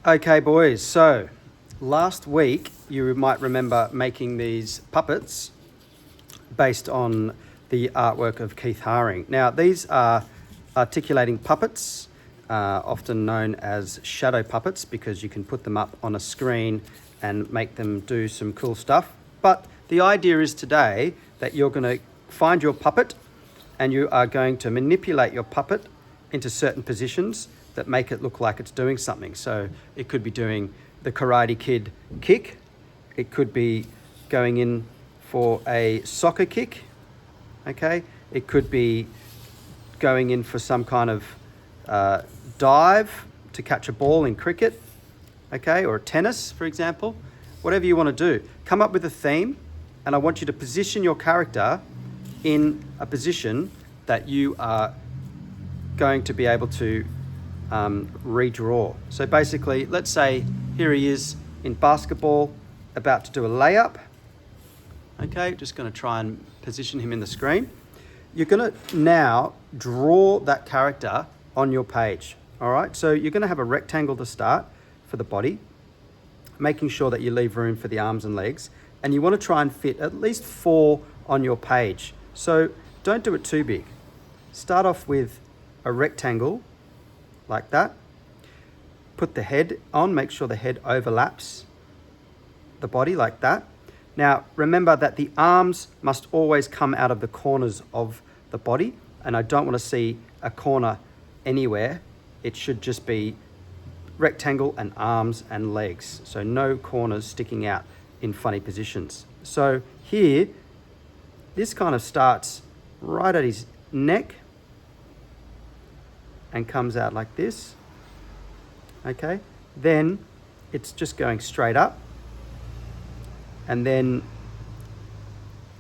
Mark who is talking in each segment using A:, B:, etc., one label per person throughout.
A: Okay, boys, so last week you might remember making these puppets based on the artwork of Keith Haring. Now, these are articulating puppets, often known as shadow puppets, because you can put them up on a screen and make them do some cool stuff. But the idea is today that you're going to find your puppet and you are going to manipulate your puppet into certain positions that make it look like it's doing something. So it could be doing the Karate Kid kick. It could be going in for a soccer kick, okay? It could be going in for some kind of dive to catch a ball in cricket, okay? Or tennis, for example. Whatever you want to do. Come up with a theme, and I want you to position your character in a position that you are going to be able to redraw. So basically, let's say here he is in basketball, about to do a layup. Okay, just going to try and position him in the screen. You're going to now draw that character on your page. All right, so you're going to have a rectangle to start for the body, making sure that you leave room for the arms and legs, and you want to try and fit at least 4 on your page. So don't do it too big. Start off with a rectangle like that. Put the head on, make sure the head overlaps the body like that. Now, remember that the arms must always come out of the corners of the body, and I don't want to see a corner anywhere. It should just be rectangle and arms and legs. So no corners sticking out in funny positions. So here, this kind of starts right at his neck and comes out like this, okay? Then it's just going straight up and then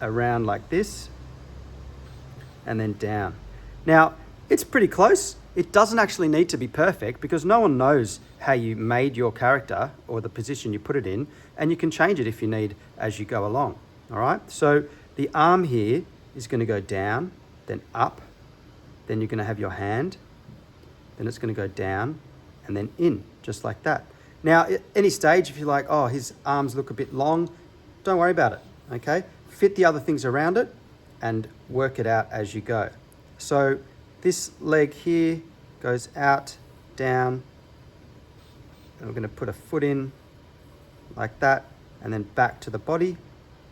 A: around like this and then down. Now, it's pretty close. It doesn't actually need to be perfect because no one knows how you made your character or the position you put it in, and you can change it if you need as you go along, all right? So the arm here is going to go down, then up, then you're going to have your hand, then it's going to go down and then in, just like that. Now, at any stage, if you're like, oh, his arms look a bit long, don't worry about it, okay? Fit the other things around it and work it out as you go. So this leg here goes out, down, and we're going to put a foot in like that, and then back to the body,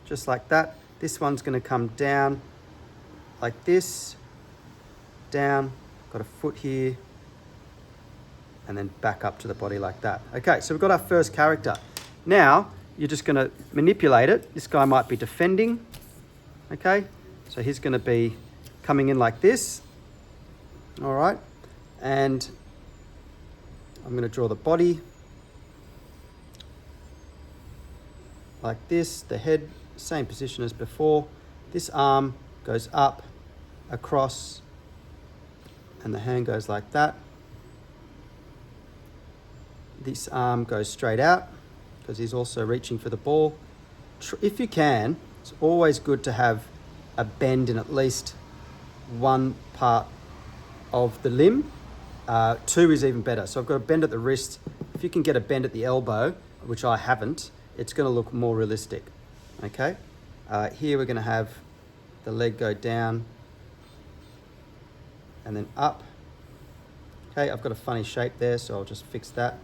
A: just like that. This one's going to come down like this, down, got a foot here, and then back up to the body like that. Okay, so we've got our first character. Now, you're just going to manipulate it. This guy might be defending, okay? So he's going to be coming in like this, all right? And I'm going to draw the body like this, the head, same position as before. This arm goes up, across, and the hand goes like that. This arm goes straight out because he's also reaching for the ball. If you can, it's always good to have a bend in at least one part of the limb. 2 is even better. So I've got a bend at the wrist. If you can get a bend at the elbow, which I haven't, it's going to look more realistic. Okay. Here we're going to have the leg go down and then up. Okay, I've got a funny shape there, so I'll just fix that.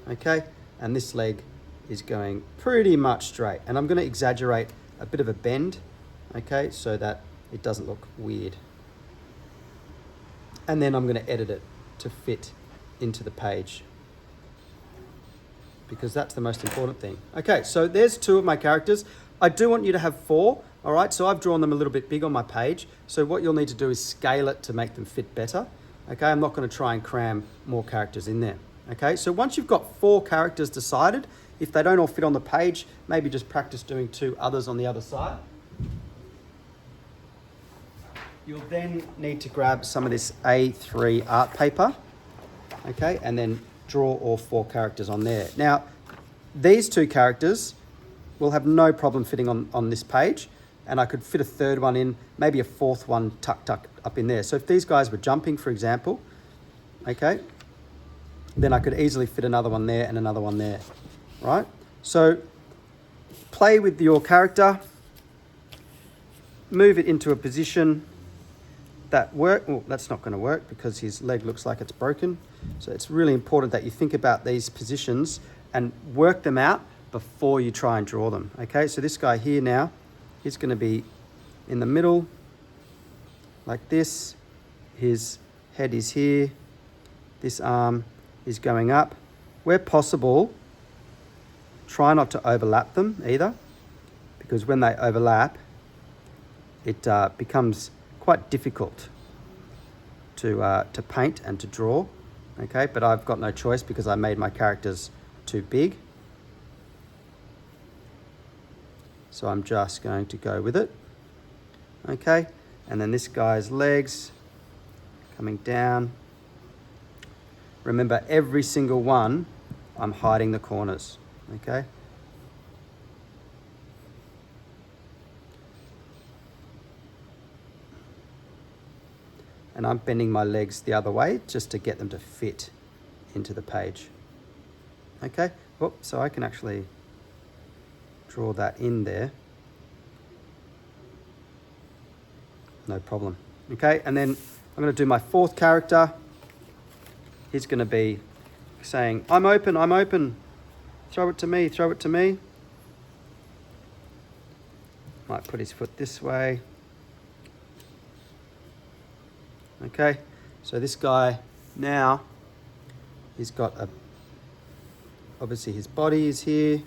A: Okay, and this leg is going pretty much straight. And I'm going to exaggerate a bit of a bend, okay, so that it doesn't look weird. And then I'm going to edit it to fit into the page, because that's the most important thing. Okay, so there's 2 of my characters. I do want you to have 4, all right? So I've drawn them a little bit big on my page. So what you'll need to do is scale it to make them fit better. Okay, I'm not going to try and cram more characters in there. Okay, so once you've got 4 characters decided, if they don't all fit on the page, maybe just practice doing 2 others on the other side. You'll then need to grab some of this A3 art paper, okay, and then draw all 4 characters on there. Now, these 2 characters will have no problem fitting on this page, and I could fit a 3rd one in, maybe a 4th one tucked up in there. So if these guys were jumping, for example, okay, then I could easily fit another one there and another one there, right? So play with your character, move it into a position that well, that's not going to work because his leg looks like it's broken. So it's really important that you think about these positions and work them out before you try and draw them, okay? So this guy here now, he's going to be in the middle like this. His head is here. This arm is going up. Where possible, try not to overlap them either, because when they overlap, it becomes quite difficult to paint and to draw, okay? But I've got no choice because I made my characters too big. So I'm just going to go with it, okay? And then this guy's legs coming down. Remember, every single one, I'm hiding the corners, okay? And I'm bending my legs the other way just to get them to fit into the page. Okay, so I can actually draw that in there. No problem. Okay, and then I'm going to do my fourth character. He's going to be saying, I'm open, I'm open. Throw it to me, throw it to me. Might put his foot this way. Okay, so this guy now, he's got obviously his body is here,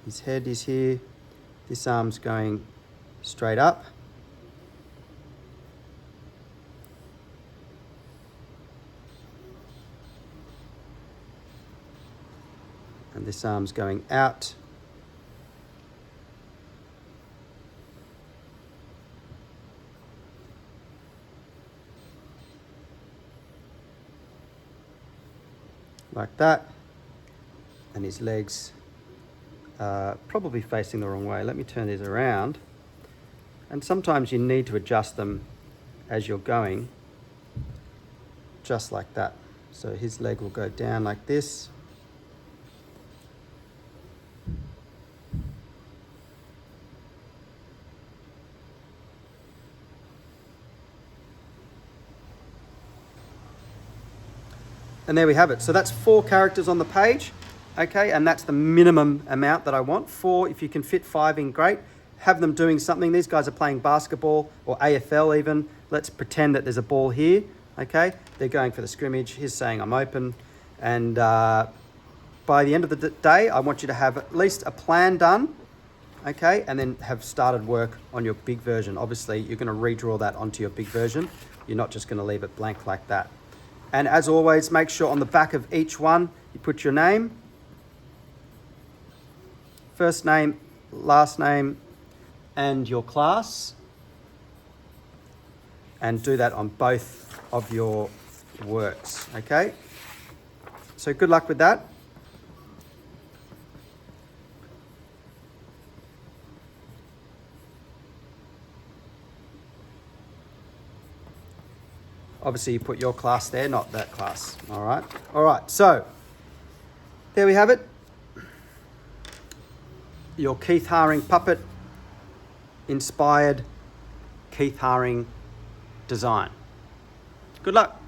A: his head is here, this arm's going straight up. And this arm's going out. Like that. And his legs are probably facing the wrong way. Let me turn these around. And sometimes you need to adjust them as you're going, just like that. So his leg will go down like this. And there we have it. So that's 4 characters on the page, okay? And that's the minimum amount that I want. 4, if you can fit 5 in, great. Have them doing something. These guys are playing basketball or AFL even. Let's pretend that there's a ball here, okay? They're going for the scrimmage. He's saying, I'm open. And by the end of the day, I want you to have at least a plan done, okay? And then have started work on your big version. Obviously, you're going to redraw that onto your big version. You're not just going to leave it blank like that. And as always, make sure on the back of each one, you put your name, first name, last name, and your class. And do that on both of your works, okay? So good luck with that. Obviously, you put your class there, not that class. All right. All right. So there we have it. Your Keith Haring puppet inspired Keith Haring design. Good luck.